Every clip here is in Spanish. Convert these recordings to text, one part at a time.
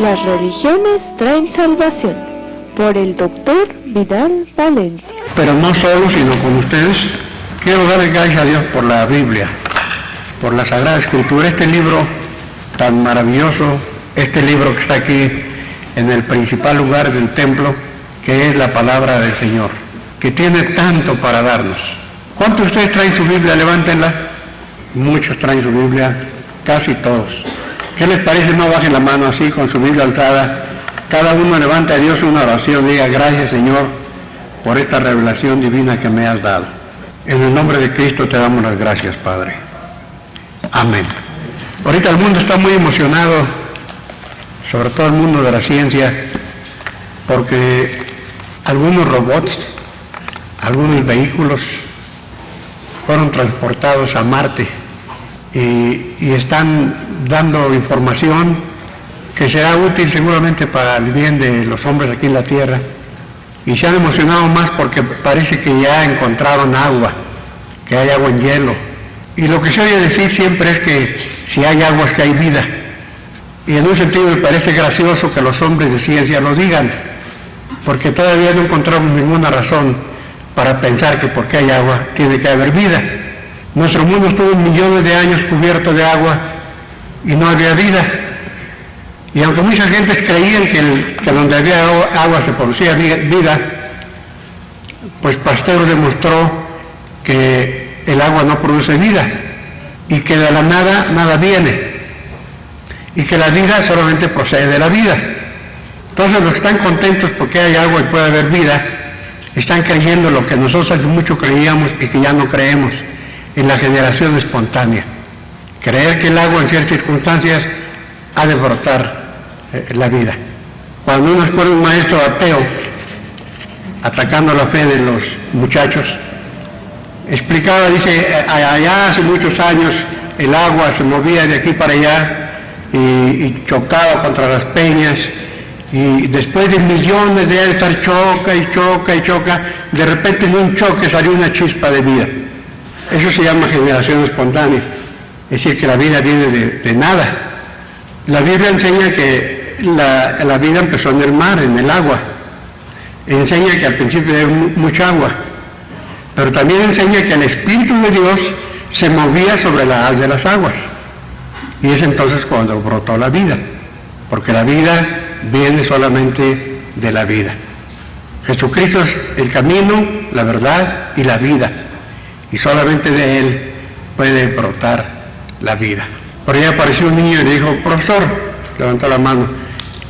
Las religiones traen salvación, por el Dr. Vidal Valencia. Pero no solo, sino con ustedes, quiero darle gracias a Dios por la Biblia, por la Sagrada Escritura, este libro tan maravilloso, este libro que está aquí en el principal lugar del templo, que es la palabra del Señor, que tiene tanto para darnos. ¿Cuántos de ustedes traen su Biblia? Levántenla. Muchos traen su Biblia, casi todos. ¿Qué les parece? No bajen la mano así con su Biblia alzada. Cada uno levanta a Dios una oración, diga: gracias, Señor, por esta revelación divina que me has dado. En el nombre de Cristo te damos las gracias, Padre. Amén. Ahorita el mundo está muy emocionado, sobre todo el mundo de la ciencia, porque algunos robots, algunos vehículos fueron transportados a Marte y están dando información que será útil seguramente para el bien de los hombres aquí en la Tierra. Y se han emocionado más porque parece que ya encontraron agua, que hay agua en hielo. Y lo que se oye decir siempre es que si hay agua es que hay vida. Y en un sentido me parece gracioso que los hombres de ciencia lo digan, porque todavía no encontramos ninguna razón para pensar que porque hay agua tiene que haber vida. Nuestro mundo estuvo millones de años cubierto de agua y no había vida. Y aunque muchas gentes creían que donde había agua se producía vida, pues Pasteur demostró que el agua no produce vida y que de la nada viene y que la vida solamente procede de la vida. Entonces los que están contentos porque hay agua y puede haber vida están creyendo lo que nosotros hace mucho creíamos y que ya no creemos, en la generación espontánea. Creer que el agua en ciertas circunstancias ha de brotar la vida. Cuando uno escuela un maestro ateo atacando la fe de los muchachos, explicaba, dice, allá hace muchos años el agua se movía de aquí para allá y chocaba contra las peñas, y después de millones de años estar choca, de repente en un choque salió una chispa de vida. Eso se llama generación espontánea, es decir, que la vida viene de nada. La Biblia enseña que la vida empezó en el mar, en el agua. Enseña que al principio había mucha agua, pero también enseña que el Espíritu de Dios se movía sobre la haz de las aguas. Y es entonces cuando brotó la vida, porque la vida viene solamente de la vida. Jesucristo es el camino, la verdad y la vida, y solamente de Él puede brotar la vida. Por ahí apareció un niño y le dijo: profesor, levantó la mano,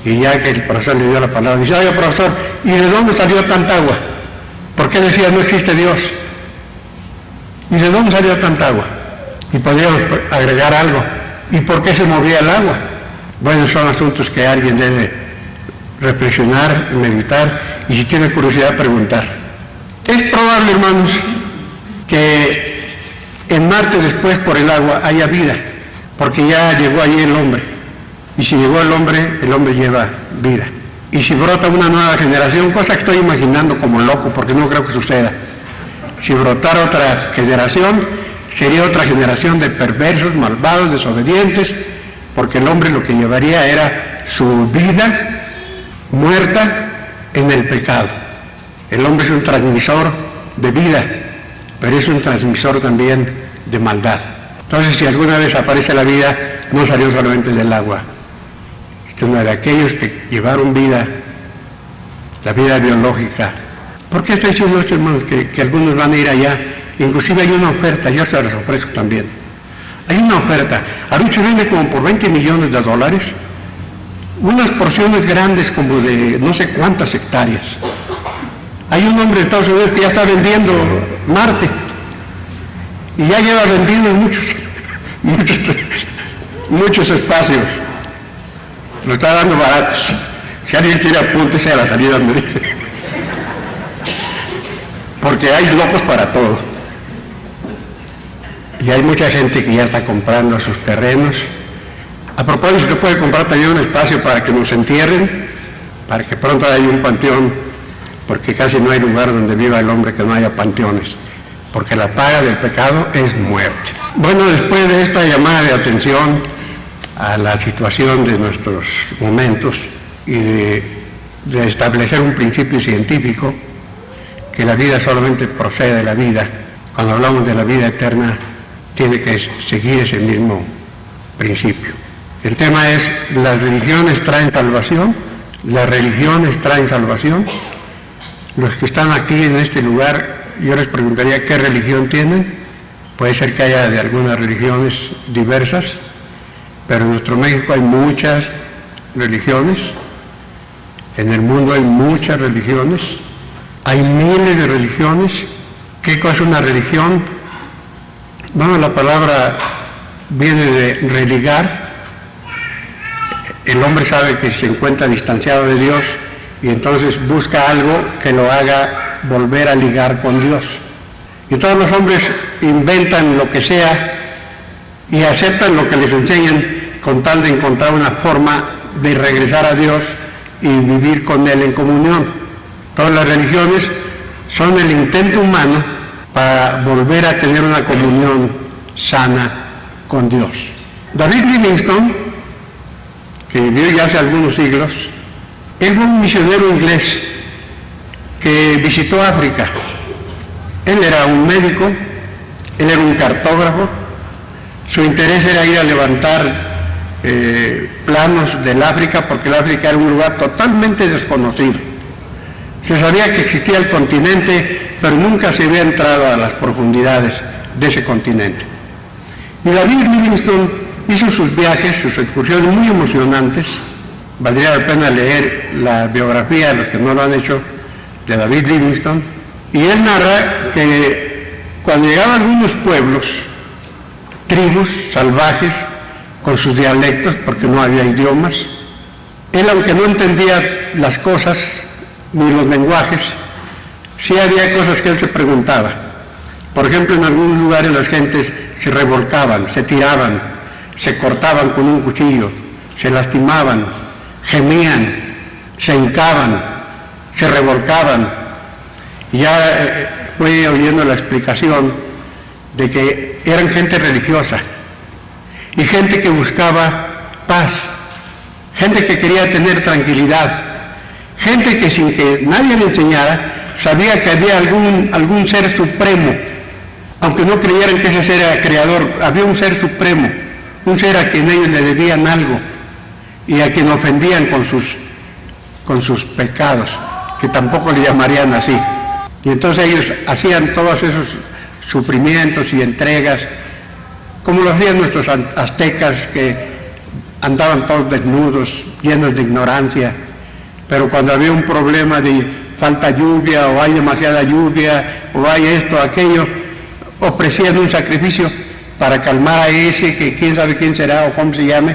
y ya que el profesor le dio la palabra, dice: oye, profesor, ¿y de dónde salió tanta agua? ¿Por qué decía no existe Dios? ¿Y de dónde salió tanta agua? Y podríamos agregar algo: ¿y por qué se movía el agua? Bueno, son asuntos que alguien debe reflexionar, meditar, y si tiene curiosidad, preguntar. Es probable, hermanos, que en Marte después por el agua haya vida, porque ya llegó allí el hombre. Y si llegó el hombre lleva vida. Y si brota una nueva generación, cosa que estoy imaginando como loco, porque no creo que suceda, si brotara otra generación, sería otra generación de perversos, malvados, desobedientes, porque el hombre lo que llevaría era su vida muerta en el pecado. El hombre es un transmisor de vida, pero es un transmisor también de maldad. Entonces, si alguna vez aparece la vida, no salió solamente del agua, sino de aquellos que llevaron vida, la vida biológica. ¿Por qué estoy diciendo esto, hermanos? Que algunos van a ir allá. Inclusive hay una oferta, yo se las ofrezco también. Hay una oferta, ahorita se vende como por $20 millones, unas porciones grandes como de no sé cuántas hectáreas. Hay un hombre de Estados Unidos que ya está vendiendo Marte, y ya lleva vendido muchos espacios. Lo está dando baratos. Si alguien quiere, apúntese a la salida, me dice. Porque hay locos para todo. Y hay mucha gente que ya está comprando sus terrenos. A propósito, usted puede comprar también un espacio para que nos entierren, para que pronto haya un panteón, porque casi no hay lugar donde viva el hombre que no haya panteones, porque la paga del pecado es muerte. Bueno, después de esta llamada de atención, a la situación de nuestros momentos y de establecer un principio científico, que la vida solamente procede de la vida. Cuando hablamos de la vida eterna, tiene que seguir ese mismo principio. El tema es, ¿las religiones traen salvación? ¿Las religiones traen salvación? Los que están aquí en este lugar, yo les preguntaría qué religión tienen. Puede ser que haya de algunas religiones diversas, pero en nuestro México hay muchas religiones, en el mundo hay muchas religiones, hay miles de religiones. ¿Qué cosa es una religión? Bueno, la palabra viene de religar. El hombre sabe que se encuentra distanciado de Dios y entonces busca algo que lo haga volver a ligar con Dios. Y todos los hombres inventan lo que sea y aceptan lo que les enseñan con tal de encontrar una forma de regresar a Dios y vivir con Él en comunión. Todas las religiones son el intento humano para volver a tener una comunión sana con Dios. David Livingstone, que vivió ya hace algunos siglos, él fue un misionero inglés que visitó África. Él era un médico, él era un cartógrafo, su interés era ir a levantar planos del África, porque el África era un lugar totalmente desconocido. Se sabía que existía el continente, pero nunca se había entrado a las profundidades de ese continente. Y David Livingstone hizo sus viajes, sus excursiones muy emocionantes. Valdría la pena leer la biografía, de los que no lo han hecho, de David Livingstone. Y él narra que cuando llegaban a algunos pueblos, tribus salvajes, con sus dialectos, porque no había idiomas, él, aunque no entendía las cosas ni los lenguajes, sí había cosas que él se preguntaba. Por ejemplo, en algunos lugares las gentes se revolcaban, se tiraban, se cortaban con un cuchillo, se lastimaban, gemían, se hincaban, se revolcaban. Y ya fue oyendo la explicación de que eran gente religiosa y gente que buscaba paz, gente que quería tener tranquilidad, gente que sin que nadie le enseñara sabía que había algún ser supremo, aunque no creyeran que ese ser era creador. Había un ser supremo, un ser a quien ellos le debían algo y a quien ofendían con sus pecados, que tampoco le llamarían así. Y entonces ellos hacían todos esos sufrimientos y entregas, como lo hacían nuestros aztecas, que andaban todos desnudos, llenos de ignorancia, pero cuando había un problema de falta lluvia, o hay demasiada lluvia, o hay esto, aquello, ofrecían un sacrificio para calmar a ese, que quién sabe quién será o cómo se llame,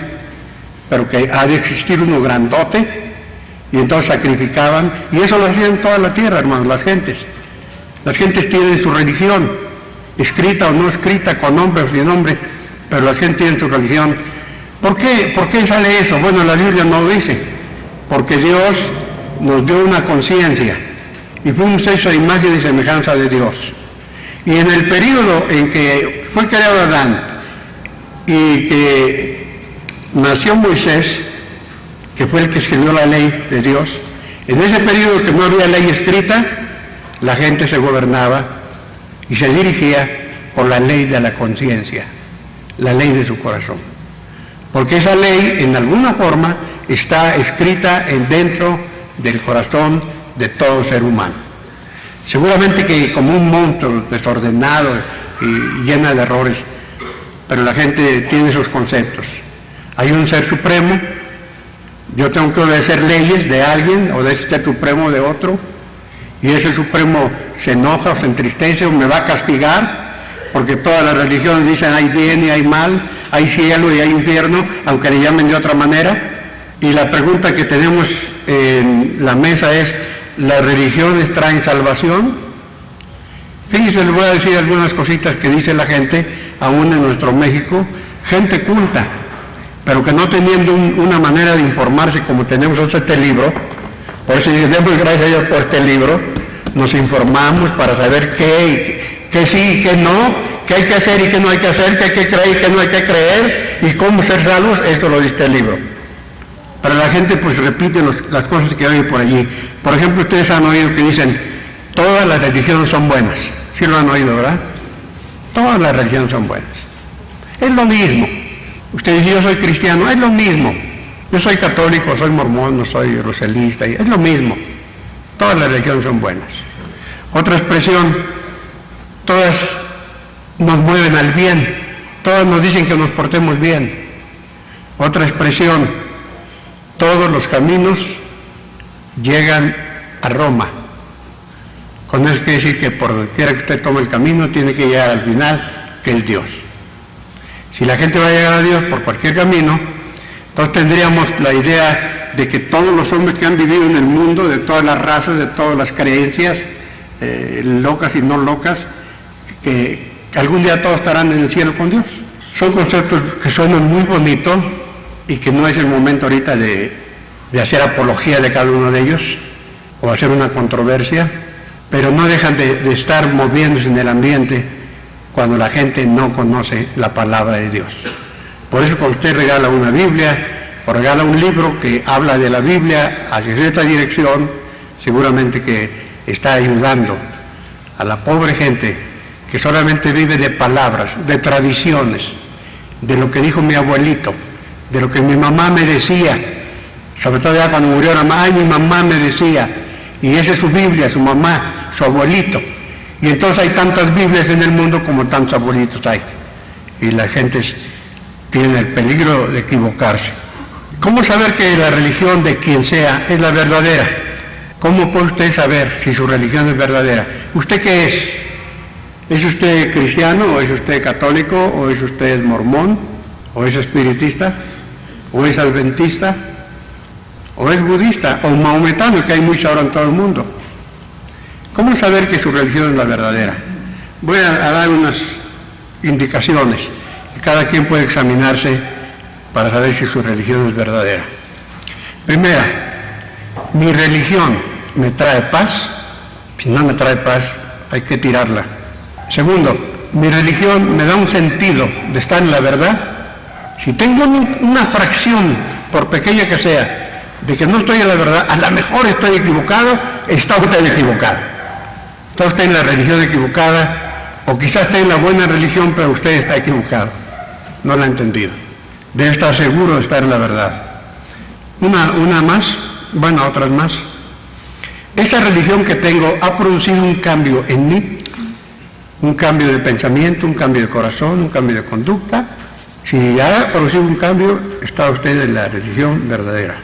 pero que ha de existir uno grandote, y entonces sacrificaban, y eso lo hacían en toda la tierra, hermanos, las gentes. Las gentes tienen su religión, escrita o no escrita, con nombre o sin nombre, pero las gentes tienen su religión. ¿Por qué? ¿Por qué sale eso? Bueno, la Biblia no lo dice, porque Dios nos dio una conciencia y fuimos hechos a imagen y semejanza de Dios. Y en el periodo en que fue creado Adán y que nació Moisés, que fue el que escribió la ley de Dios, en ese periodo que no había ley escrita, la gente se gobernaba y se dirigía por la ley de la conciencia, la ley de su corazón. Porque esa ley, en alguna forma, está escrita dentro del corazón de todo ser humano. Seguramente que como un monstruo desordenado y llena de errores, pero la gente tiene esos conceptos. Hay un ser supremo, yo tengo que obedecer leyes de alguien o de este supremo de otro, y ese supremo se enoja o se entristece o me va a castigar, porque todas las religiones dicen hay bien y hay mal, hay cielo y hay infierno, aunque le llamen de otra manera. Y la pregunta que tenemos en la mesa es, ¿las religiones traen salvación? Fíjense, les voy a decir algunas cositas que dice la gente, aún en nuestro México, gente culta, pero que no teniendo una manera de informarse como tenemos nosotros este libro. Por eso damos gracias a Dios por este libro, nos informamos para saber qué sí y qué no, qué hay que hacer y qué no hay que hacer, qué hay que creer y qué no hay que creer, ¿Y cómo ser salvos? Esto lo dice el libro. Pero la gente pues repite las cosas que oye por allí. Por ejemplo, ustedes han oído que dicen, todas las religiones son buenas. Sí lo han oído, ¿verdad? Todas las religiones son buenas. Es lo mismo. Usted dice, yo soy cristiano, es lo mismo. Yo soy católico, soy mormón, no soy roselista, es lo mismo. Todas las religiones son buenas. Otra expresión, todas nos mueven al bien, todas nos dicen que nos portemos bien. Otra expresión, todos los caminos llegan a Roma. Con eso quiere decir que por donde quiera que usted tome el camino, tiene que llegar al final, que es Dios. Si la gente va a llegar a Dios por cualquier camino, entonces tendríamos la idea de que todos los hombres que han vivido en el mundo, de todas las razas, de todas las creencias, locas y no locas, que algún día todos estarán en el cielo con Dios. Son conceptos que suenan muy bonitos y que no es el momento ahorita de hacer apología de cada uno de ellos o hacer una controversia, pero no dejan de estar moviéndose en el ambiente cuando la gente no conoce la palabra de Dios. Por eso cuando usted regala una Biblia o regala un libro que habla de la Biblia hacia cierta dirección, seguramente que está ayudando a la pobre gente que solamente vive de palabras, de tradiciones, de lo que dijo mi abuelito, de lo que mi mamá me decía, sobre todo ya cuando murió la mamá, ay, mi mamá me decía, y esa es su Biblia, su mamá, su abuelito. Y entonces hay tantas Biblias en el mundo como tantos abuelitos hay. Y la gente tiene el peligro de equivocarse. ¿Cómo saber que la religión de quien sea es la verdadera? ¿Cómo puede usted saber si su religión es verdadera? ¿Usted qué es? ¿Es usted cristiano o es usted católico o es usted mormón o es espiritista o es adventista o es budista o maometano, que hay mucho ahora en todo el mundo? ¿Cómo saber que su religión es la verdadera? Voy a dar unas indicaciones y cada quien puede examinarse para saber si su religión es verdadera. Primera, mi religión me trae paz. Si no me trae paz, hay que tirarla. Segundo, mi religión me da un sentido de estar en la verdad. Si tengo una fracción, por pequeña que sea, de que no estoy en la verdad, a lo mejor estoy equivocado, está usted equivocado. Está usted en la religión equivocada, o quizás esté en la buena religión, pero usted está equivocado. No la ha entendido. Debe estar seguro de estar en la verdad. Una más, bueno, otras más. Esa religión que tengo ha producido un cambio en mí, un cambio de pensamiento, un cambio de corazón, un cambio de conducta. Si ha producido un cambio, está usted en la religión verdadera.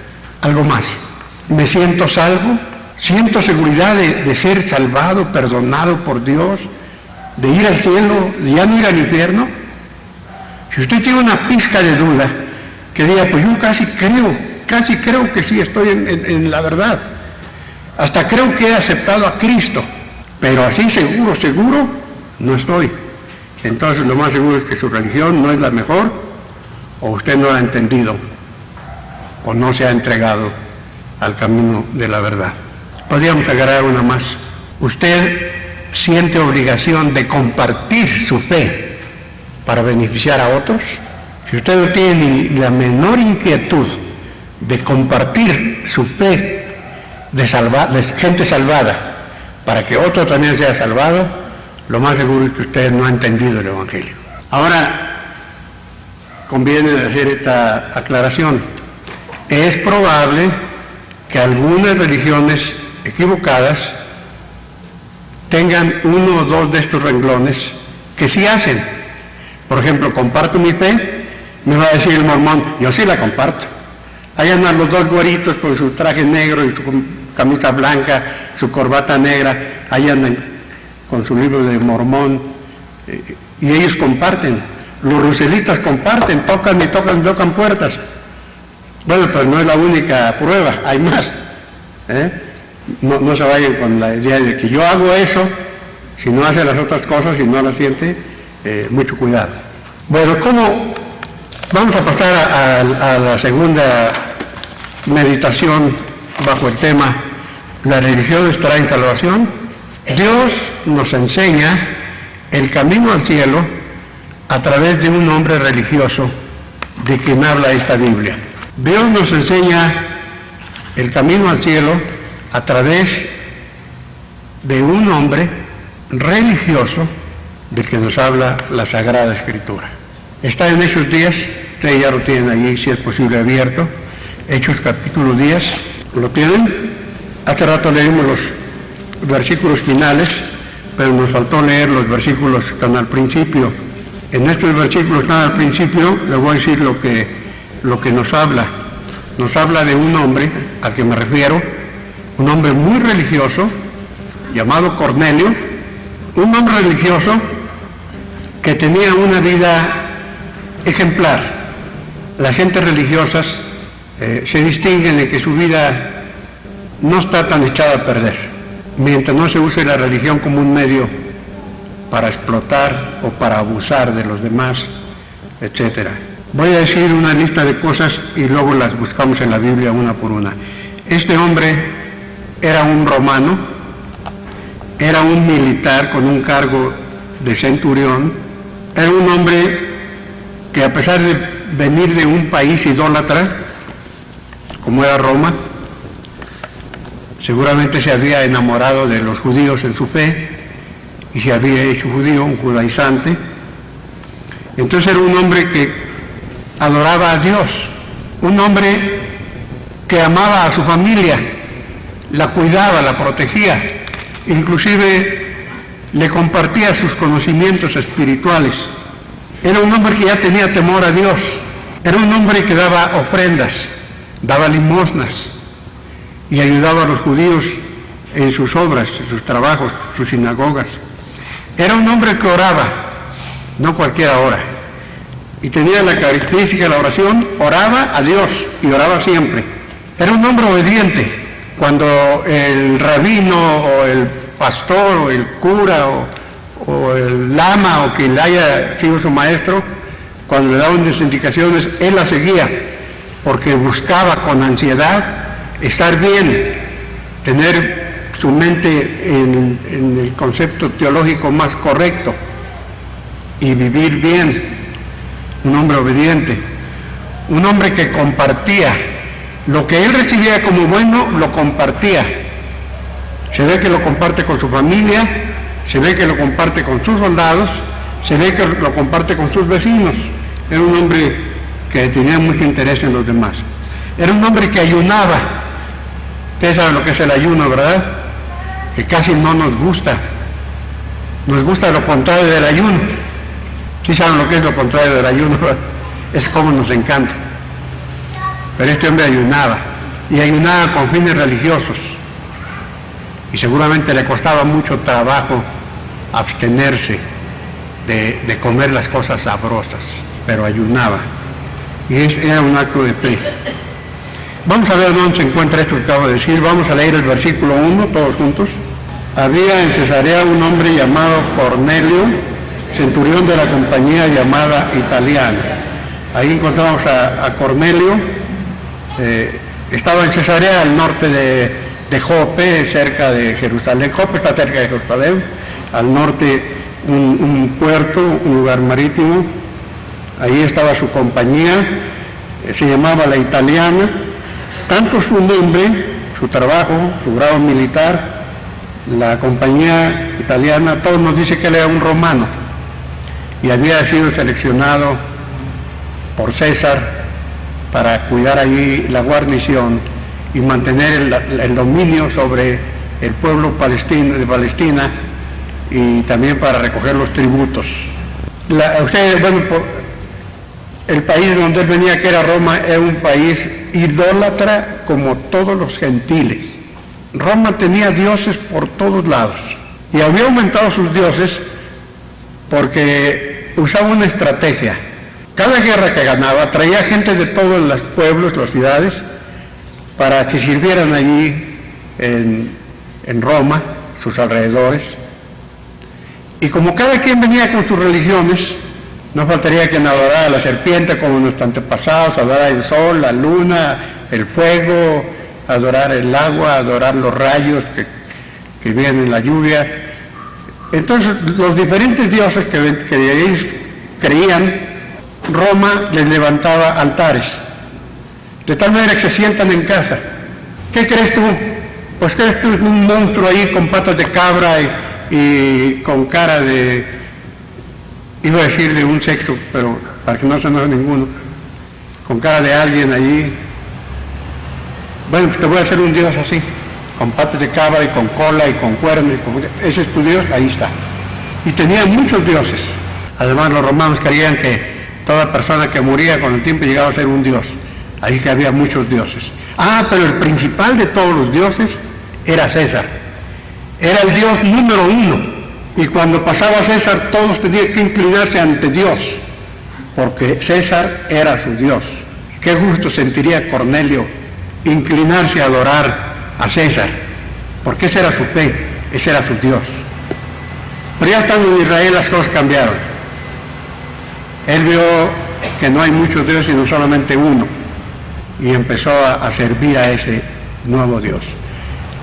Algo más. Me siento salvo, siento seguridad de ser salvado, perdonado por Dios, de ir al cielo, de ya no ir al infierno. Si usted tiene una pizca de duda, que diga, pues yo casi creo que sí estoy en la verdad. Hasta creo que he aceptado a Cristo, pero así seguro, no estoy. Entonces lo más seguro es que su religión no es la mejor, o usted no la ha entendido, o no se ha entregado al camino de la verdad. Podríamos agarrar una más. Usted siente obligación de compartir su fe para beneficiar a otros. Si usted no tiene ni la menor inquietud de compartir su fe de gente salvada para que otro también sea salvado, lo más seguro es que usted no ha entendido el Evangelio. Ahora, conviene hacer esta aclaración. Es probable que algunas religiones equivocadas tengan uno o dos de estos renglones que sí hacen. Por ejemplo, comparto mi fe, me va a decir el mormón, yo sí la comparto. Ahí andan los dos güeritos con su traje negro y su camisa blanca, su corbata negra, ahí andan con su libro de mormón, y ellos comparten. Los ruselistas comparten, tocan puertas. Bueno, pues no es la única prueba, hay más. No se vayan con la idea de que yo hago eso, si no hace las otras cosas, si no las siente, mucho cuidado. Bueno, ¿cómo? Vamos a pasar a la segunda meditación bajo el tema ¿las religiones traen salvación? Dios nos enseña el camino al cielo a través de un hombre religioso de quien habla esta Biblia. Dios nos enseña el camino al cielo a través de un hombre religioso del que nos habla la Sagrada Escritura. Está en Hechos 10, ustedes ya lo tienen allí, si es posible abierto, Hechos capítulo 10, ¿lo tienen? Hace rato leímos los versículos finales, pero nos faltó leer los versículos que están al principio. En estos versículos que están al principio, les voy a decir lo que nos habla. Nos habla de un hombre al que me refiero, un hombre muy religioso, llamado Cornelio, un hombre religioso que tenía una vida ejemplar. Las gentes religiosas se distinguen de que su vida no está tan echada a perder, mientras no se use la religión como un medio para explotar o para abusar de los demás, etc. Voy a decir una lista de cosas y luego las buscamos en la Biblia una por una. Este hombre era un romano, era un militar con un cargo de centurión, era un hombre que a pesar de venir de un país idólatra, como era Roma, seguramente se había enamorado de los judíos en su fe y se había hecho judío, un judaizante. Entonces era un hombre que adoraba a Dios, un hombre que amaba a su familia, la cuidaba, la protegía, inclusive le compartía sus conocimientos espirituales. Era un hombre que ya tenía temor a Dios, era un hombre que daba ofrendas, daba limosnas y ayudaba a los judíos en sus obras, en sus trabajos, sus sinagogas. Era un hombre que oraba, no cualquiera ora, y tenía la característica de la oración, oraba a Dios y oraba siempre. Era un hombre obediente. Cuando el rabino o el pastor o el cura o el lama o quien haya sido su maestro, cuando le daban las indicaciones, él las seguía, porque buscaba con ansiedad estar bien, tener su mente en el concepto teológico más correcto y vivir bien. Un hombre obediente, un hombre que compartía lo que él recibía como bueno, lo compartía. Se ve que lo comparte con su familia, se ve que lo comparte con sus soldados, se ve que lo comparte con sus vecinos. Era un hombre que tenía mucho interés en los demás. Era un hombre que ayunaba. Ustedes saben lo que es el ayuno, ¿verdad? Que casi no nos gusta. Nos gusta lo contrario del ayuno. Sí saben lo que es lo contrario del ayuno, ¿verdad? Es como nos encanta. Pero este hombre ayunaba, y ayunaba con fines religiosos. Y seguramente le costaba mucho trabajo abstenerse de comer las cosas sabrosas, pero ayunaba. Y era un acto de fe. Vamos a ver dónde se encuentra esto que acabo de decir. Vamos a leer el versículo 1, todos juntos. Había en Cesarea un hombre llamado Cornelio, centurión de la compañía llamada Italiana. Ahí encontramos a Cornelio. Estaba en Cesarea, al norte de Jope, cerca de Jerusalén. Jope está cerca de Jerusalén, al norte un puerto, un lugar marítimo. Ahí estaba su compañía, se llamaba la Italiana. Tanto su nombre, su trabajo, su grado militar, la compañía italiana, todo nos dice que él era un romano y había sido seleccionado por César para cuidar allí la guarnición y mantener el dominio sobre el pueblo de Palestina y también para recoger los tributos. El país donde él venía, que era Roma, era un país idólatra como todos los gentiles. Roma tenía dioses por todos lados y había aumentado sus dioses porque usaba una estrategia. Cada guerra que ganaba traía gente de todos los pueblos, las ciudades, para que sirvieran allí en Roma, sus alrededores. Y como cada quien venía con sus religiones, no faltaría quien adorara a la serpiente como nuestros antepasados, adorar el sol, la luna, el fuego, adorar el agua, adorar los rayos que vienen en la lluvia. Entonces los diferentes dioses que ellos creían Roma les levantaba altares, de tal manera que se sientan en casa. ¿Qué crees tú? Pues crees tú un monstruo ahí con patas de cabra y con cara de, iba a decir de un sexo, pero para que no se enoje ninguno, con cara de alguien allí. Bueno, pues te voy a hacer un Dios así, con patas de cabra y con cola y con cuernos. Ese es tu Dios, ahí está. Y tenían muchos dioses. Además, los romanos creían que toda persona que moría con el tiempo llegaba a ser un dios. Ahí que había muchos dioses. Pero el principal de todos los dioses era César. Era el dios número uno. Y cuando pasaba César, todos tenían que inclinarse ante Dios, porque César era su Dios. Qué gusto sentiría Cornelio inclinarse a adorar a César, porque esa era su fe, ese era su Dios. Pero ya estando en Israel las cosas cambiaron. Él vio que no hay muchos dioses, sino solamente uno, y empezó a servir a ese nuevo Dios.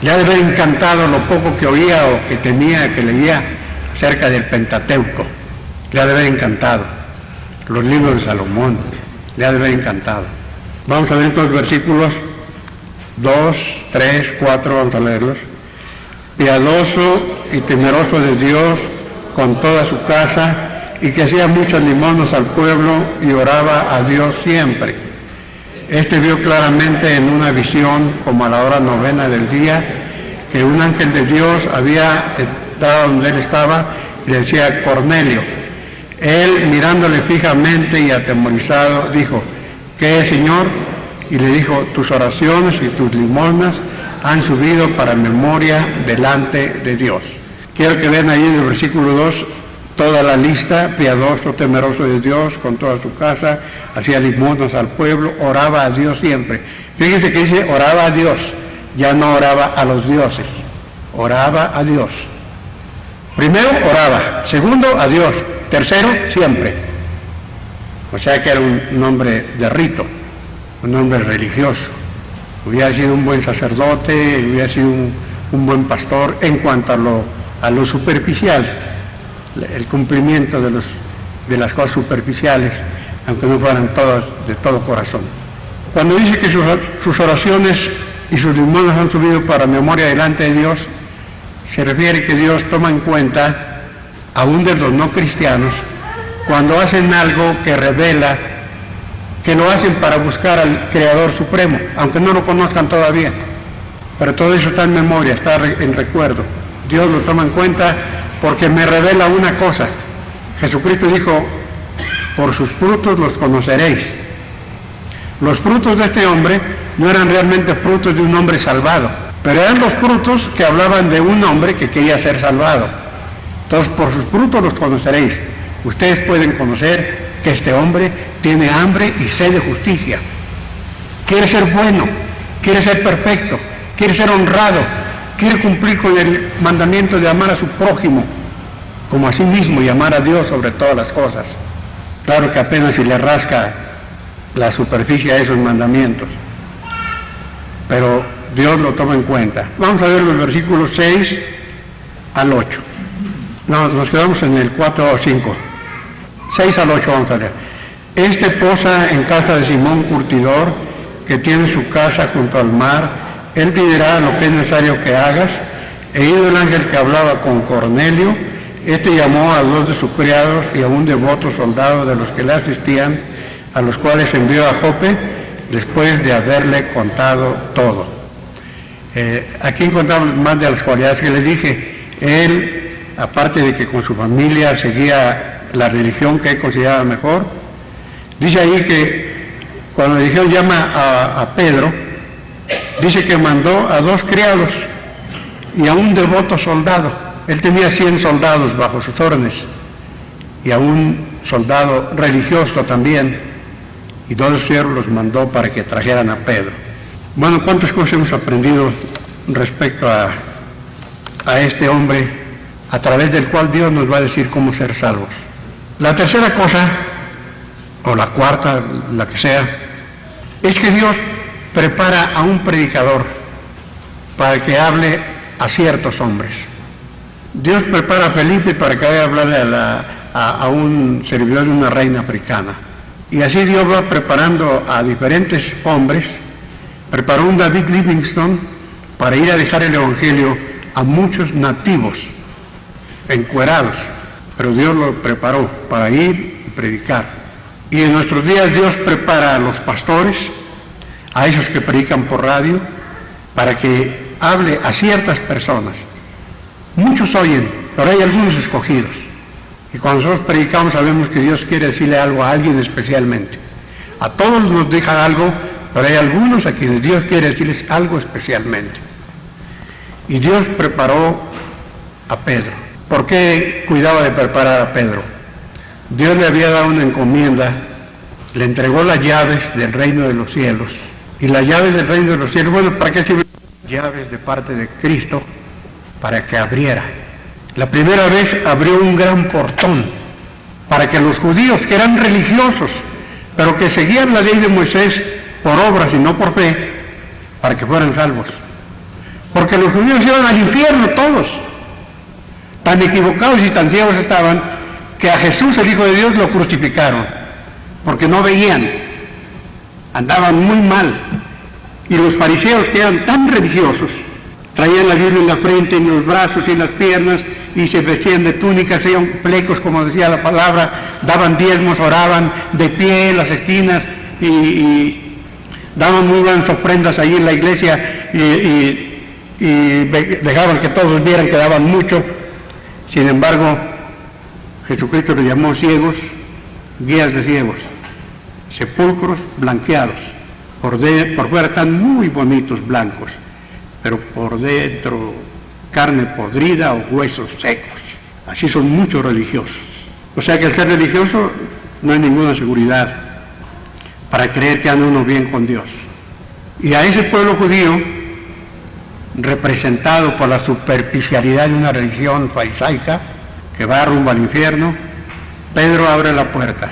Le ha de haber encantado lo poco que oía o que tenía, que leía acerca del Pentateuco. Le ha de haber encantado. Los libros de Salomón, le ha de haber encantado. Vamos a ver estos versículos 2, 3, 4, vamos a leerlos. Piadoso y temeroso de Dios con toda su casa, y que hacía muchas limosnas al pueblo y oraba a Dios siempre. Este vio claramente en una visión, como a la hora 9 del día, que un ángel de Dios había entrado donde él estaba y le decía: Cornelio. Él, mirándole fijamente y atemorizado, dijo: ¿qué es, Señor? Y le dijo: tus oraciones y tus limosnas han subido para memoria delante de Dios. Quiero que vean ahí en el versículo 2 toda la lista: piadoso, temeroso de Dios con toda su casa, hacía limosnas al pueblo, oraba a Dios siempre. Fíjense que dice oraba a Dios, ya no oraba a los dioses, oraba a Dios. Primero oraba, segundo a Dios, tercero siempre. O sea que era un hombre de rito, un hombre religioso. Hubiera sido un buen sacerdote, hubiera sido un buen pastor en cuanto a lo superficial, el cumplimiento de las cosas superficiales, aunque no fueran todas de todo corazón. Cuando dice que sus oraciones y sus limosnas han subido para memoria delante de Dios, se refiere que Dios toma en cuenta, aún de los no cristianos, cuando hacen algo que revela que lo hacen para buscar al Creador Supremo, aunque no lo conozcan todavía. Pero todo eso está en memoria, está en recuerdo. Dios lo toma en cuenta porque me revela una cosa. Jesucristo dijo: por sus frutos los conoceréis. Los frutos de este hombre no eran realmente frutos de un hombre salvado, pero eran los frutos que hablaban de un hombre que quería ser salvado. Entonces, por sus frutos los conoceréis. Ustedes pueden conocer que este hombre tiene hambre y sed de justicia. Quiere ser bueno, quiere ser perfecto, quiere ser honrado, quiere cumplir con el mandamiento de amar a su prójimo como a sí mismo y amar a Dios sobre todas las cosas. Claro que apenas si le rasca la superficie a esos mandamientos, pero Dios lo toma en cuenta. Vamos a ver los versículos 6 al 8. No, nos quedamos en el 4 o 5. 6 al 8 vamos a leer. Este posa en casa de Simón Curtidor, que tiene su casa junto al mar. Él te dirá lo que es necesario que hagas. E ido el ángel que hablaba con Cornelio, este llamó a 2 de sus criados y a un devoto soldado de los que le asistían, a los cuales envió a Jope después de haberle contado todo. Aquí encontramos más de las cualidades que les dije. Él, aparte de que con su familia seguía la religión que él consideraba mejor, dice ahí que cuando le dijeron llama a Pedro, dice que mandó a 2 criados y a un devoto soldado. Él tenía 100 soldados bajo sus órdenes y a un soldado religioso también, y 2 siervos los mandó para que trajeran a Pedro. Bueno, ¿cuántas cosas hemos aprendido respecto a este hombre a través del cual Dios nos va a decir cómo ser salvos? La tercera cosa, o la cuarta, la que sea, es que Dios prepara a un predicador para que hable a ciertos hombres. Dios prepara a Felipe para que vaya a hablarle a un servidor de una reina africana. Y así Dios va preparando a diferentes hombres. Preparó un David Livingstone para ir a dejar el Evangelio a muchos nativos, encuerados, pero Dios lo preparó para ir y predicar. Y en nuestros días Dios prepara a los pastores, a esos que predican por radio, para que hable a ciertas personas. Muchos oyen, pero hay algunos escogidos. Y cuando nosotros predicamos sabemos que Dios quiere decirle algo a alguien especialmente. A todos nos deja algo, pero hay algunos a quienes Dios quiere decirles algo especialmente. Y Dios preparó a Pedro. ¿Por qué cuidaba de preparar a Pedro? Dios le había dado una encomienda, le entregó las llaves del reino de los cielos. Y las llaves del reino de los cielos, bueno, ¿para qué sirven las llaves de parte de Cristo? Para que abriera. La primera vez abrió un gran portón para que los judíos, que eran religiosos, pero que seguían la ley de Moisés por obras y no por fe, para que fueran salvos. Porque los judíos iban al infierno todos. Tan equivocados y tan ciegos estaban que a Jesús, el Hijo de Dios, lo crucificaron, porque no veían, andaban muy mal. Y los fariseos, que eran tan religiosos, traían la Biblia en la frente, en los brazos y en las piernas, y se vestían de túnicas, hacían flecos, como decía la palabra, daban diezmos, oraban de pie en las esquinas, y daban muy buenas ofrendas allí en la iglesia, y dejaban que todos vieran que daban mucho. Sin embargo, Jesucristo los llamó ciegos, guías de ciegos, sepulcros blanqueados. Por fuera están muy bonitos, blancos, pero por dentro carne podrida o huesos secos. Así son muchos religiosos. O sea que al ser religioso no hay ninguna seguridad para creer que anda uno bien con Dios. Y a ese pueblo judío, representado por la superficialidad de una religión farisaica que va rumbo al infierno, Pedro abre la puerta.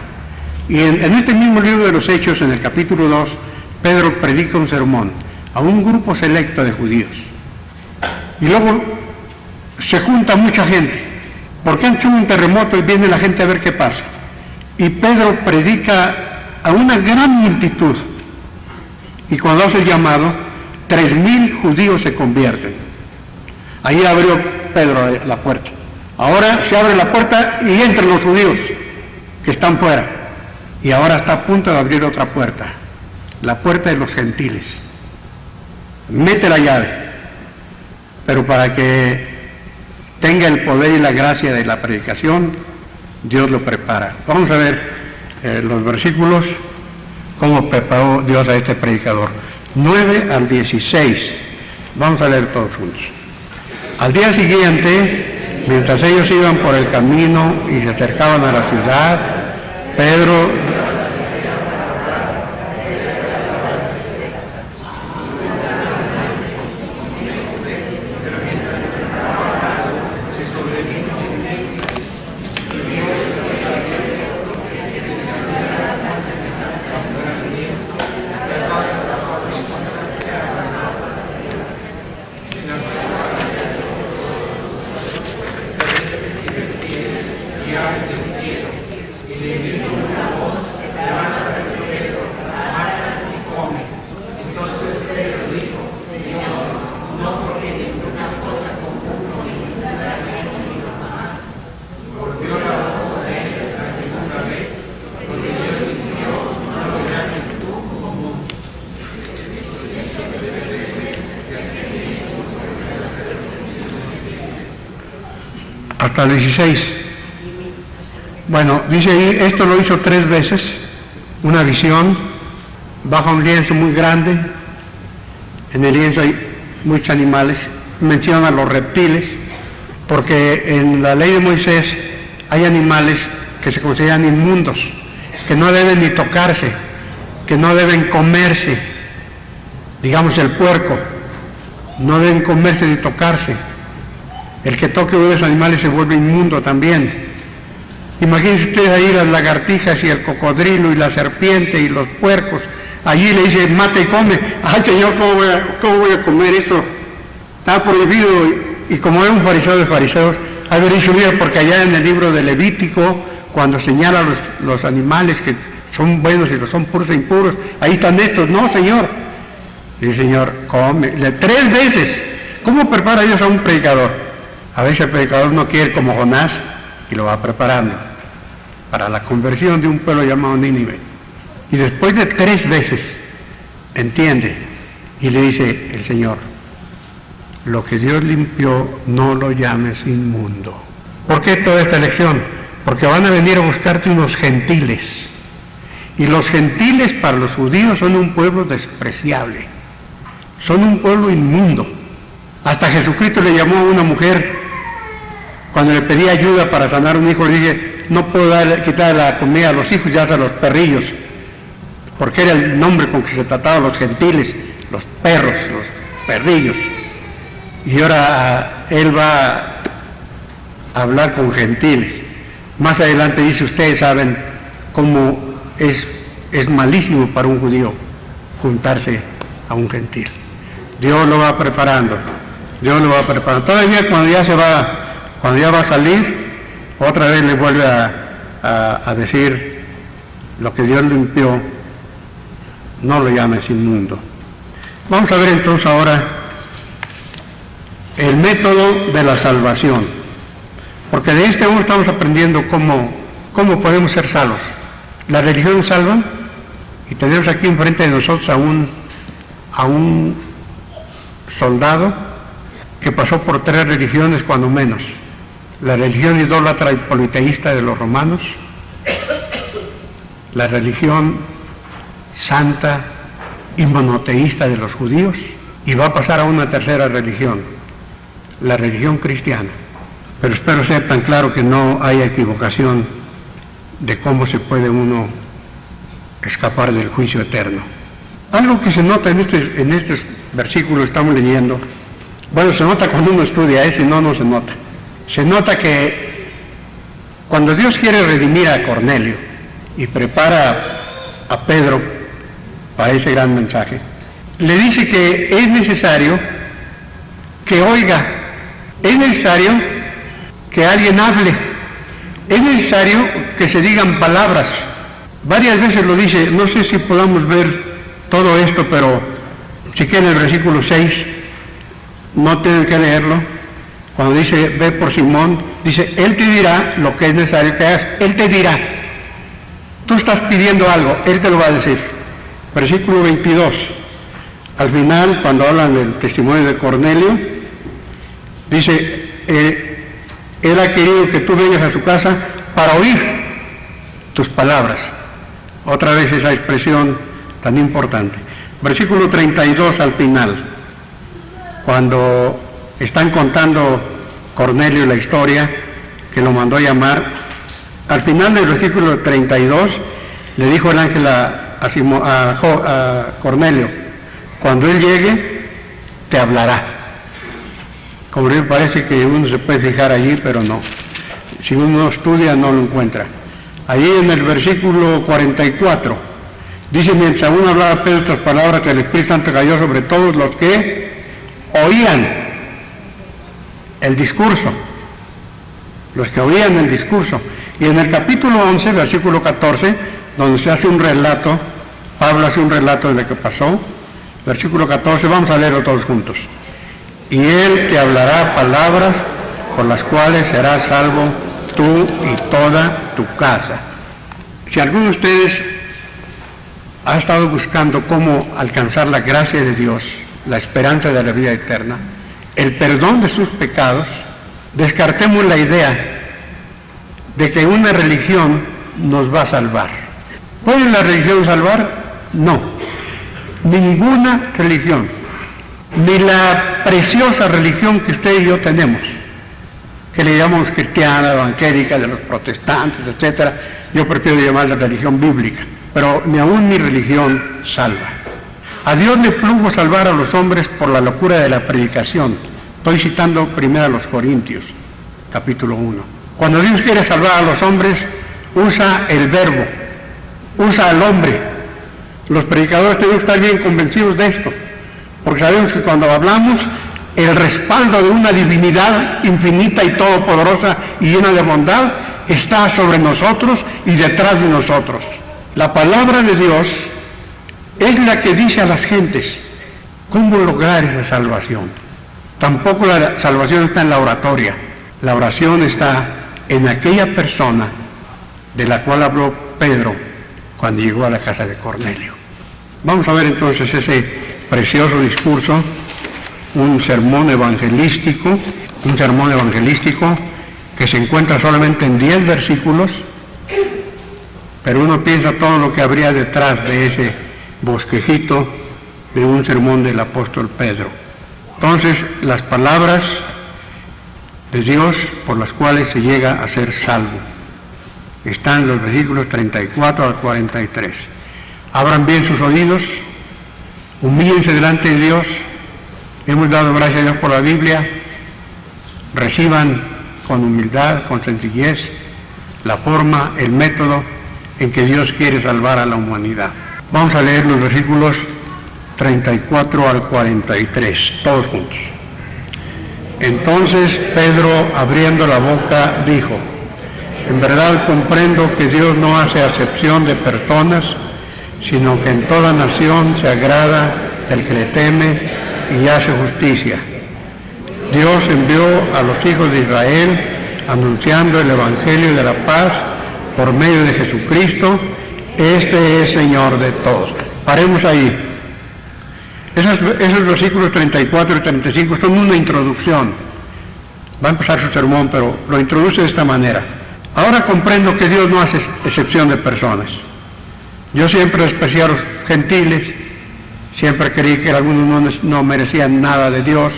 Y en este mismo libro de los Hechos, en el capítulo 2, Pedro predica un sermón a un grupo selecto de judíos. Y luego se junta mucha gente, porque han hecho un terremoto y viene la gente a ver qué pasa. Y Pedro predica a una gran multitud. Y cuando hace el llamado, 3,000 judíos se convierten. Ahí abrió Pedro la puerta. Ahora se abre la puerta y entran los judíos que están fuera. Y ahora está a punto de abrir otra puerta, la puerta de los gentiles. Mete la llave, pero para que tenga el poder y la gracia de la predicación, Dios lo prepara. Vamos a ver los versículos, cómo preparó Dios a este predicador. 9 al 16. Vamos a leer todos juntos. Al día siguiente, mientras ellos iban por el camino y se acercaban a la ciudad, Pedro hasta el 16. Bueno, dice ahí, esto lo hizo 3 veces, una visión, baja un lienzo muy grande, en el lienzo hay muchos animales, menciona a los reptiles, porque en la ley de Moisés hay animales que se consideran inmundos, que no deben ni tocarse, que no deben comerse, digamos el puerco, no deben comerse ni tocarse. El que toque uno de esos animales se vuelve inmundo también. Imagínense ustedes ahí las lagartijas y el cocodrilo y la serpiente y los puercos. Allí le dice, mata y come. Ay, Señor, ¿cómo voy a comer esto? Está prohibido. Y como es un fariseo de fariseos, haber dicho, mira, porque allá en el libro de Levítico, cuando señala los animales que son buenos y los son puros e impuros, ahí están estos, no Señor. Dice Señor, come, 3 veces. ¿Cómo prepara Dios a un predicador? A veces el predicador no quiere como Jonás y lo va preparando para la conversión de un pueblo llamado Nínive. Y después de 3 veces entiende y le dice el Señor, lo que Dios limpió no lo llames inmundo. ¿Por qué toda esta lección? Porque van a venir a buscarte unos gentiles. Y los gentiles para los judíos son un pueblo despreciable. Son un pueblo inmundo. Hasta Jesucristo le llamó a una mujer, cuando le pedía ayuda para sanar un hijo, le dije, no puedo quitar la comida a los hijos, ya a los perrillos, porque era el nombre con que se trataban los gentiles, los perros, los perrillos. Y ahora él va a hablar con gentiles. Más adelante dice, ustedes saben cómo es malísimo para un judío juntarse a un gentil. Dios lo va preparando, Dios lo va preparando. Todavía cuando ya va a salir, otra vez le vuelve a decir, lo que Dios limpió, no lo llames inmundo. Vamos a ver entonces ahora el método de la salvación, porque de este modo estamos aprendiendo cómo podemos ser salvos. La religión salva, y tenemos aquí enfrente de nosotros a un soldado que pasó por 3 religiones cuando menos: la religión idólatra y politeísta de los romanos, la religión santa y monoteísta de los judíos, y va a pasar a una 3ª religión, la religión cristiana. Pero espero ser tan claro que no haya equivocación de cómo se puede uno escapar del juicio eterno. Algo que se nota en estos versículos estamos leyendo, bueno, se nota cuando uno estudia, si no, no se nota. Se nota que cuando Dios quiere redimir a Cornelio y prepara a Pedro para ese gran mensaje, le dice que es necesario que oiga, es necesario que alguien hable, es necesario que se digan palabras. Varias veces lo dice, no sé si podamos ver todo esto, pero si quieren el versículo 6, no tienen que leerlo. Cuando dice, ve por Simón, dice, él te dirá lo que es necesario que hagas, él te dirá. Tú estás pidiendo algo, él te lo va a decir. Versículo 22, al final, cuando hablan del testimonio de Cornelio, dice, él ha querido que tú vengas a su casa para oír tus palabras. Otra vez esa expresión tan importante. Versículo 32 al final, cuando están contando Cornelio la historia que lo mandó llamar, al final del versículo 32 le dijo el ángel a Cornelio, cuando él llegue te hablará. Como me parece que uno se puede fijar allí, pero no. Si uno estudia no lo encuentra. Allí en el versículo 44, dice, mientras aún hablaba Pedro estas palabras, el Espíritu Santo cayó sobre todos los que oían el discurso. Los que oían el discurso. Y en el capítulo 11, versículo 14, donde se hace un relato, Pablo hace un relato de lo que pasó, versículo 14, vamos a leerlo todos juntos. Y él te hablará palabras por las cuales serás salvo tú y toda tu casa. Si alguno de ustedes ha estado buscando cómo alcanzar la gracia de Dios, la esperanza de la vida eterna, el perdón de sus pecados, descartemos la idea de que una religión nos va a salvar. ¿Puede la religión salvar? No. Ninguna religión. Ni la preciosa religión que usted y yo tenemos, que le llamamos cristiana, evangélica, de los protestantes, etc. Yo prefiero llamarla religión bíblica, pero ni aún mi religión salva. A Dios le plugo salvar a los hombres por la locura de la predicación. Estoy citando primero a los Corintios, capítulo 1. Cuando Dios quiere salvar a los hombres, usa el verbo, usa al hombre. Los predicadores tenemos que estar bien convencidos de esto, porque sabemos que cuando hablamos, el respaldo de una divinidad infinita y todopoderosa y llena de bondad está sobre nosotros y detrás de nosotros. La palabra de Dios es la que dice a las gentes cómo lograr esa salvación. Tampoco la salvación está en la oratoria. La oración está en aquella persona de la cual habló Pedro cuando llegó a la casa de Cornelio. Vamos a ver entonces ese precioso discurso, un sermón evangelístico que se encuentra solamente en 10 versículos, pero uno piensa todo lo que habría detrás de ese bosquejito de un sermón del apóstol Pedro. Entonces, las palabras de Dios por las cuales se llega a ser salvo están en los versículos 34 al 43. Abran bien sus oídos, humíllense delante de Dios. Hemos dado gracias a Dios por la Biblia. Reciban con humildad, con sencillez, la forma, el método en que Dios quiere salvar a la humanidad. Vamos a leer los versículos 34 al 43, todos juntos. Entonces Pedro, abriendo la boca, dijo: en verdad comprendo que Dios no hace acepción de personas, sino que en toda nación se agrada el que le teme y hace justicia. Dios envió a los hijos de Israel anunciando el Evangelio de la paz por medio de Jesucristo. Este es Señor de todos. Paremos ahí. Esos versículos 34 y 35 son una introducción. Va a empezar su sermón, pero lo introduce de esta manera. Ahora comprendo que Dios no hace excepción de personas. Yo siempre desprecié a los gentiles, siempre creí que algunos no merecían nada de Dios,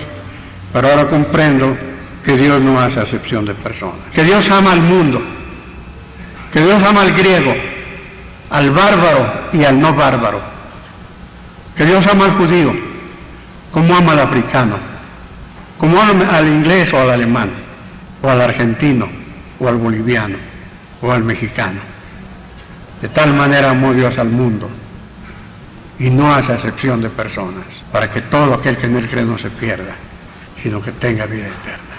pero ahora comprendo que Dios no hace acepción de personas. Que Dios ama al mundo, que Dios ama al griego, al bárbaro y al no bárbaro. Que Dios ama al judío, como ama al africano, como ama al inglés o al alemán, o al argentino, o al boliviano, o al mexicano. De tal manera amó Dios al mundo, y no hace acepción de personas, para que todo aquel que en él cree no se pierda, sino que tenga vida eterna.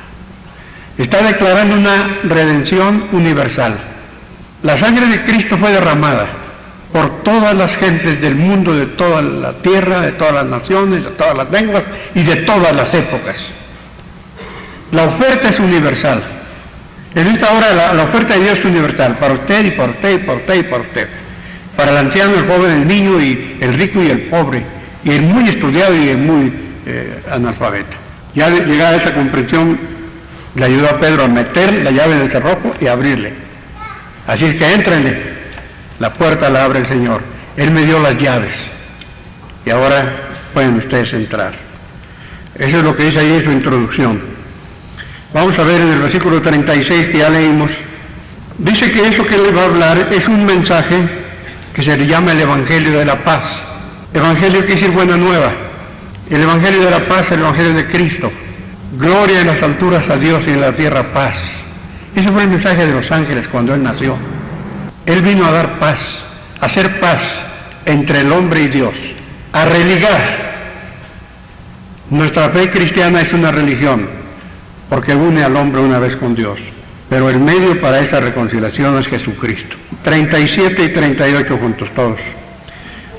Está declarando una redención universal. La sangre de Cristo fue derramada por todas las gentes del mundo, de toda la tierra, de todas las naciones, de todas las lenguas y de todas las épocas. La oferta es universal. En esta hora la oferta de Dios es universal, para usted y para usted y para usted y para usted. Para el anciano, el joven, el niño y el rico y el pobre, y el muy estudiado y el muy analfabeta. Ya llegada a esa comprensión, le ayudó a Pedro a meter la llave en el cerrojo y abrirle. Así es que éntrenle. La puerta la abre el Señor. Él me dio las llaves. Y ahora pueden ustedes entrar. Eso es lo que dice ahí en su introducción. Vamos a ver en el versículo 36 que ya leímos. Dice que eso que él va a hablar es un mensaje que se le llama el Evangelio de la Paz. Evangelio quiere decir buena nueva. El Evangelio de la Paz es el Evangelio de Cristo. Gloria en las alturas a Dios y en la tierra paz. Ese fue el mensaje de los ángeles cuando Él nació. Él vino a dar paz, a hacer paz entre el hombre y Dios, a religar. Nuestra fe cristiana es una religión, porque une al hombre una vez con Dios. Pero el medio para esa reconciliación es Jesucristo. 37 y 38 juntos todos.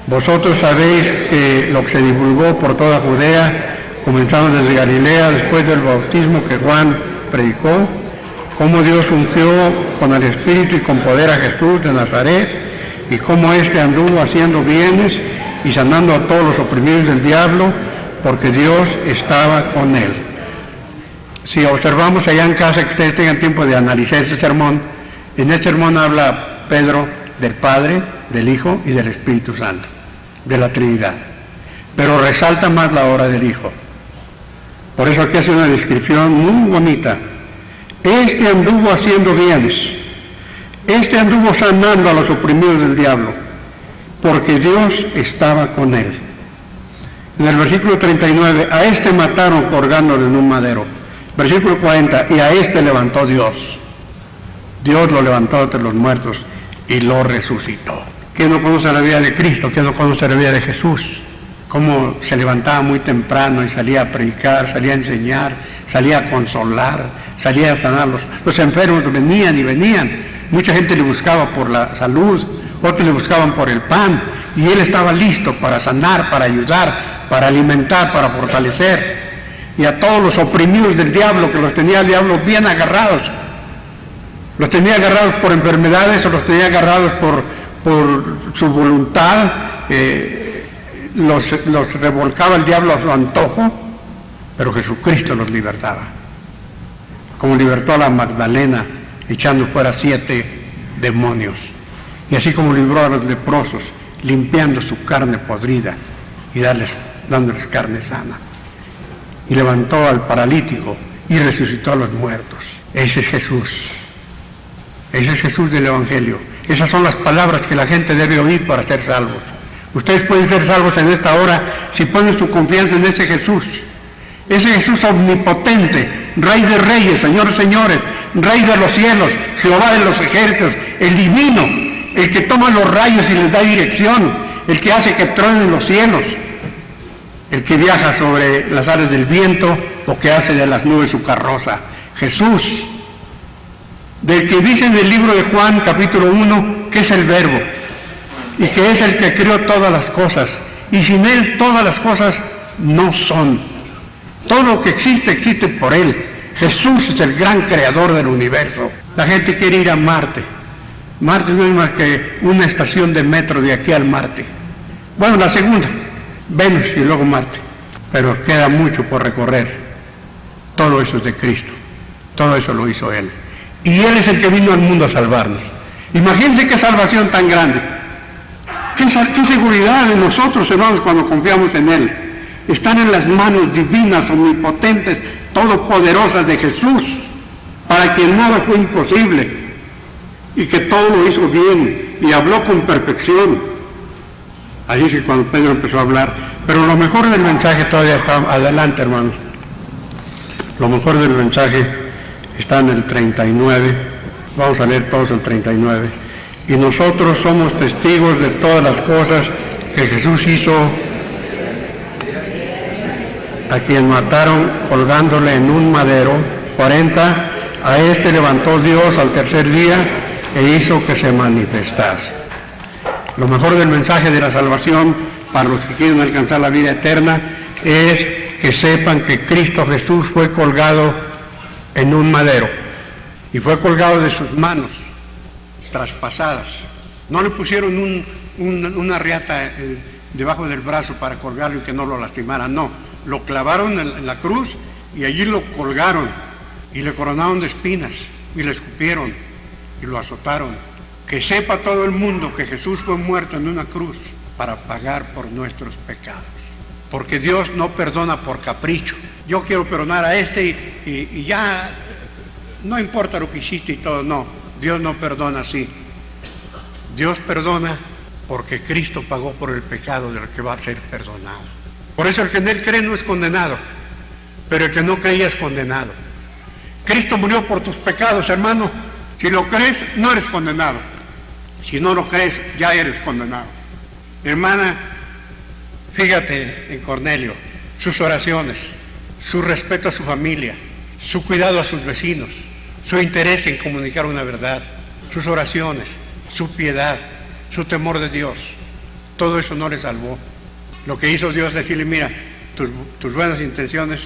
Vosotros sabéis que lo que se divulgó por toda Judea, comenzando desde Galilea, después del bautismo que Juan predicó, cómo Dios ungió con el Espíritu y con poder a Jesús de Nazaret, y cómo éste anduvo haciendo bienes y sanando a todos los oprimidos del diablo, porque Dios estaba con él. Si observamos allá en casa, que ustedes tengan tiempo de analizar este sermón, en este sermón habla Pedro del Padre, del Hijo y del Espíritu Santo, de la Trinidad, pero resalta más la obra del Hijo. Por eso aquí hace una descripción muy bonita. Este anduvo haciendo bienes, este anduvo sanando a los oprimidos del diablo, porque Dios estaba con él. En el versículo 39, a este mataron colgándolo en un madero. Versículo 40, y a este levantó Dios. Dios lo levantó entre los muertos y lo resucitó. ¿Quién no conoce la vida de Cristo? ¿Quién no conoce la vida de Jesús? Cómo se levantaba muy temprano y salía a predicar, salía a enseñar, salía a consolar, salía a sanar. Los enfermos venían y venían. Mucha gente le buscaba por la salud otros le buscaban por el pan, y él estaba listo para sanar, para ayudar, para alimentar, para fortalecer. Y a todos los oprimidos del diablo, que los tenía el diablo bien agarrados, los tenía agarrados por enfermedades o los tenía agarrados por su voluntad, los revolcaba el diablo a su antojo, pero Jesucristo los libertaba, como libertó a la Magdalena echando fuera 7 demonios, y así como libró a los leprosos limpiando su carne podrida y dándoles carne sana, y levantó al paralítico y resucitó a los muertos. Ese es Jesús del Evangelio. Esas son las palabras que la gente debe oír para ser salvos. Ustedes pueden ser salvos en esta hora si ponen su confianza en ese Jesús omnipotente, Rey de reyes, Señor de señores, Rey de los cielos, Jehová de los ejércitos, el divino, el que toma los rayos y les da dirección, el que hace que truenen los cielos, el que viaja sobre las alas del viento o que hace de las nubes su carroza. Jesús, del que dice en el libro de Juan capítulo 1 que es el Verbo y que es el que creó todas las cosas, y sin él todas las cosas no son. Todo lo que existe, existe por él. Jesús es el gran creador del universo. La gente quiere ir a Marte. Marte no es más que una estación de metro de aquí al Marte. Bueno, la segunda, Venus y luego Marte. Pero queda mucho por recorrer. Todo eso es de Cristo. Todo eso lo hizo Él. Y Él es el que vino al mundo a salvarnos. Imagínense qué salvación tan grande. Qué seguridad de nosotros, hermanos, cuando confiamos en Él. Están en las manos divinas, omnipotentes, todopoderosas de Jesús, para quien nada fue imposible, y que todo lo hizo bien, y habló con perfección. Allí es que cuando Pedro empezó a hablar, pero lo mejor del mensaje todavía está adelante, hermanos. Lo mejor del mensaje está en el 39, vamos a leer todos el 39. Y nosotros somos testigos de todas las cosas que Jesús hizo, a quien mataron colgándole en un madero. 40, a este levantó Dios al tercer día e hizo que se manifestase. Lo mejor del mensaje de la salvación para los que quieren alcanzar la vida eterna es que sepan que Cristo Jesús fue colgado en un madero y fue colgado de sus manos traspasadas. No le pusieron una riata debajo del brazo para colgarlo y que no lo lastimara, no. Lo clavaron en la cruz y allí lo colgaron y le coronaron de espinas y le escupieron y lo azotaron. Que sepa todo el mundo que Jesús fue muerto en una cruz para pagar por nuestros pecados. Porque Dios no perdona por capricho. Yo quiero perdonar a este y ya no importa lo que hiciste y todo, no. Dios no perdona así. Dios perdona porque Cristo pagó por el pecado del que va a ser perdonado. Por eso el que en Él cree no es condenado, pero el que no creía es condenado. Cristo murió por tus pecados, hermano. Si lo crees, no eres condenado. Si no lo crees, ya eres condenado. Hermana, fíjate en Cornelio, sus oraciones, su respeto a su familia, su cuidado a sus vecinos, su interés en comunicar una verdad, sus oraciones, su piedad, su temor de Dios. Todo eso no le salvó. Lo que hizo Dios es decirle, mira, tus buenas intenciones,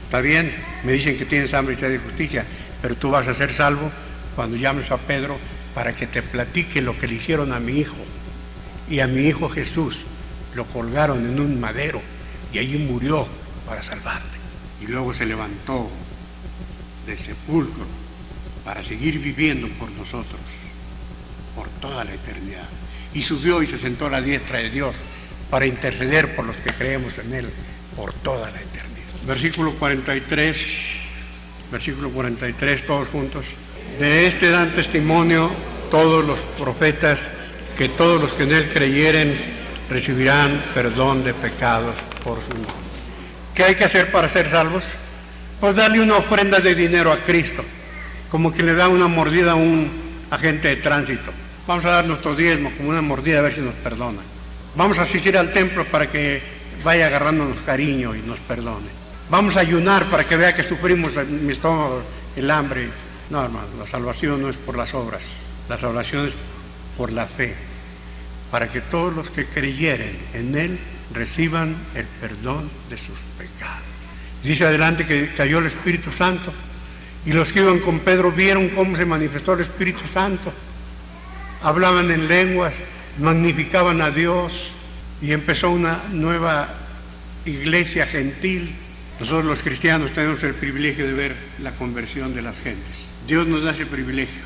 está bien, me dicen que tienes hambre y sed de justicia, pero tú vas a ser salvo cuando llames a Pedro para que te platique lo que le hicieron a mi hijo. Y a mi hijo Jesús lo colgaron en un madero y allí murió para salvarte. Y luego se levantó del sepulcro para seguir viviendo por nosotros, por toda la eternidad. Y subió y se sentó a la diestra de Dios para interceder por los que creemos en Él por toda la eternidad. Versículo 43, todos juntos. De este dan testimonio todos los profetas, que todos los que en Él creyeren recibirán perdón de pecados por su nombre. ¿Qué hay que hacer para ser salvos? Pues darle una ofrenda de dinero a Cristo, como que le da una mordida a un agente de tránsito. Vamos a dar nuestro diezmo como una mordida a ver si nos perdona. Vamos a asistir al templo para que vaya agarrándonos cariño y nos perdone. Vamos a ayunar para que vea que sufrimos en mi estómago el hambre. No, hermano, la salvación no es por las obras. La salvación es por la fe. para que todos los que creyeren en Él reciban el perdón de sus pecados. Dice adelante que cayó el Espíritu Santo, y los que iban con Pedro vieron cómo se manifestó el Espíritu Santo. Hablaban en lenguas, magnificaban a Dios, y empezó una nueva iglesia gentil. Nosotros los cristianos tenemos el privilegio de ver la conversión de las gentes. Dios nos da ese privilegio.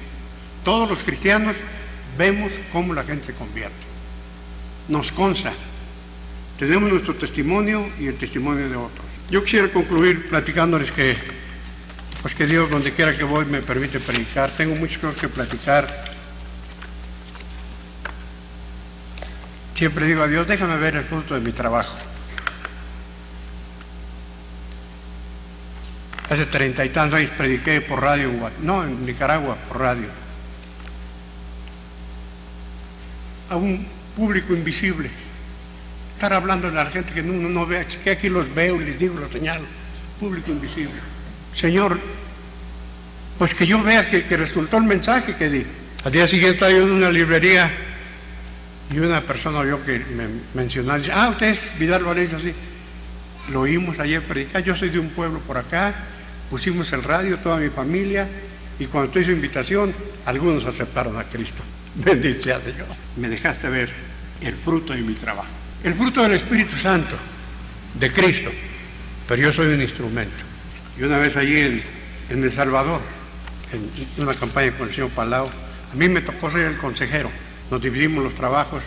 Todos los cristianos vemos cómo la gente se convierte. Nos consta. Tenemos nuestro testimonio y el testimonio de otros. Yo quisiera concluir platicándoles que Dios, donde quiera que voy, me permite predicar. Tengo muchas cosas que platicar. Siempre digo a Dios, déjame ver el fruto de mi trabajo. Hace 30 y tantos años prediqué por radio, en Nicaragua, por radio, a un público invisible. Estar hablando a la gente que uno no ve, que aquí los veo y les digo, los señalo. Público invisible. Señor, pues que yo vea que resultó el mensaje que di. Al día siguiente estaba yo en una librería y una persona oyó que me mencionaba, dice, usted es Vidal Valencia, sí. Lo oímos ayer predicar, yo soy de un pueblo por acá, pusimos el radio, toda mi familia, y cuando tú hizo invitación, algunos aceptaron a Cristo. Bendito sea Señor. Me dejaste ver el fruto de mi trabajo. El fruto del Espíritu Santo, de Cristo, pero yo soy un instrumento. Y una vez allí en El Salvador, en una campaña con el señor Palau, a mí me tocó ser el consejero. Nos dividimos los trabajos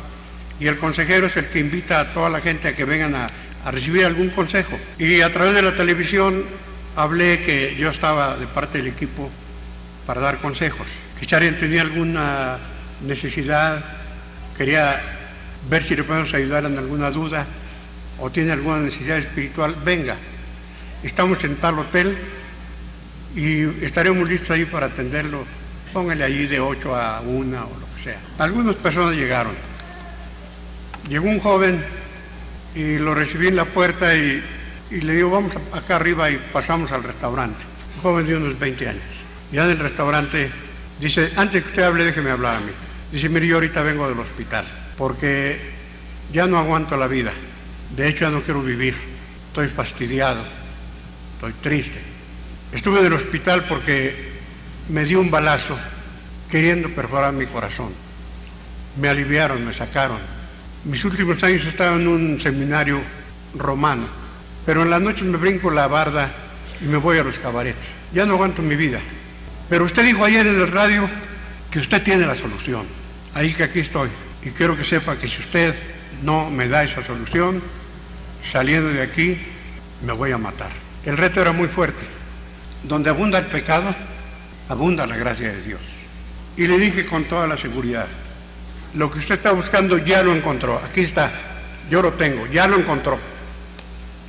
y el consejero es el que invita a toda la gente a que vengan a recibir algún consejo. Y a través de la televisión hablé que yo estaba de parte del equipo para dar consejos. Que Charian tenía alguna necesidad, quería ver si le podemos ayudar en alguna duda o tiene alguna necesidad espiritual, venga. Estamos en tal hotel y estaremos listos ahí para atenderlo. Póngale allí de 8 a 1 o lo que sea. Algunas personas llegaron. Llegó un joven y lo recibí en la puerta y le digo, vamos acá arriba, y pasamos al restaurante. Un joven de unos 20 años. Ya en el restaurante dice, antes que usted hable, déjeme hablar a mí. Dice, mire, yo ahorita vengo del hospital porque ya no aguanto la vida. De hecho, ya no quiero vivir. Estoy fastidiado. Estoy triste. Estuve en el hospital porque me dio un balazo queriendo perforar mi corazón. Me aliviaron, me sacaron. Mis últimos años estaba en un seminario romano, pero en la noche me brinco la barda y me voy a los cabarets. Ya no aguanto mi vida. Pero usted dijo ayer en el radio que usted tiene la solución. Ahí que aquí estoy. Y quiero que sepa que si usted no me da esa solución, saliendo de aquí, me voy a matar. El reto era muy fuerte. Donde abunda el pecado, abunda la gracia de Dios. Y le dije con toda la seguridad, lo que usted está buscando ya lo encontró. Aquí está, yo lo tengo, ya lo encontró.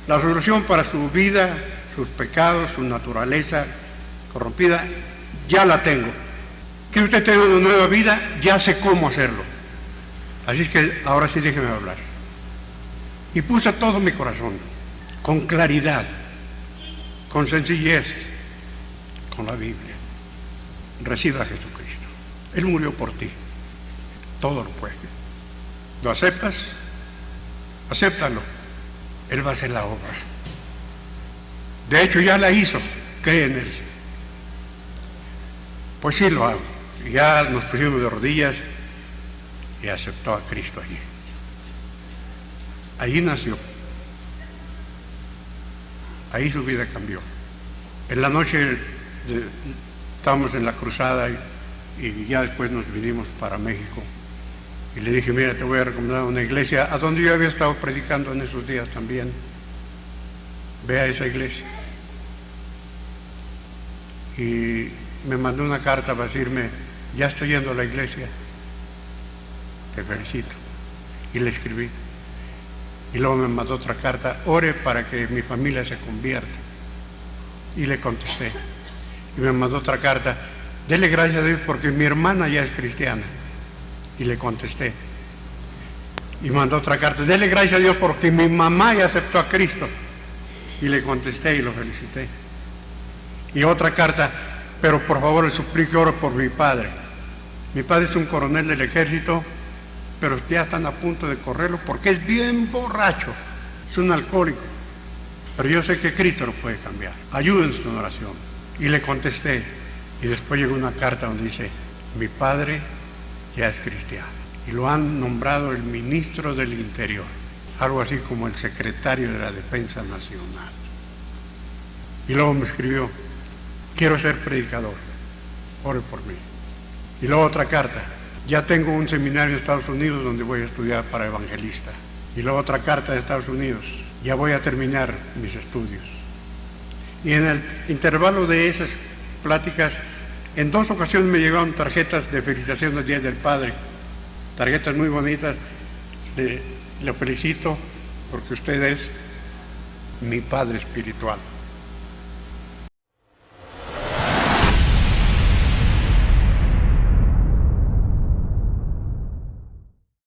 La solución para su vida, sus pecados, su naturaleza corrompida, ya la tengo. ¿Quiere usted tener una nueva vida? Ya sé cómo hacerlo. Así es que ahora sí déjeme hablar. Y puse todo mi corazón, con claridad, con sencillez, con la Biblia. Reciba a Jesucristo. Él murió por ti. Todo lo puede. ¿Lo aceptas? Acéptalo. Él va a hacer la obra. De hecho, ya la hizo. Cree en Él. Pues sí lo hago. Ya nos pusimos de rodillas y aceptó a Cristo allí. Allí nació. Ahí su vida cambió. En la noche estábamos en la cruzada y ya después nos vinimos para México. Y le dije, mira, te voy a recomendar una iglesia a donde yo había estado predicando en esos días también. Ve a esa iglesia. Y me mandó una carta para decirme, ya estoy yendo a la iglesia, te felicito. Y le escribí. Y luego me mandó otra carta, ore para que mi familia se convierta. Y le contesté. Y me mandó otra carta, dele gracias a Dios porque mi hermana ya es cristiana. Y le contesté. Y mandó otra carta, dele gracias a Dios porque mi mamá ya aceptó a Cristo. Y le contesté y lo felicité. Y otra carta, pero por favor le suplico oro por mi padre. Mi padre es un coronel del ejército pero ya están a punto de correrlo porque es bien borracho, es un alcohólico. Pero yo sé que Cristo lo puede cambiar. Ayúdense en oración. Y le contesté. Y después llegó una carta donde dice, mi padre ya es cristiano. Y lo han nombrado el ministro del Interior. Algo así como el secretario de la Defensa Nacional. Y luego me escribió, quiero ser predicador, ore por mí. Y luego otra carta, ya tengo un seminario en Estados Unidos donde voy a estudiar para evangelista. Y luego otra carta de Estados Unidos, ya voy a terminar mis estudios. Y en el intervalo de esas pláticas, en 2 ocasiones me llegaron tarjetas de felicitación del Día del Padre, tarjetas muy bonitas. Le felicito porque usted es mi padre espiritual.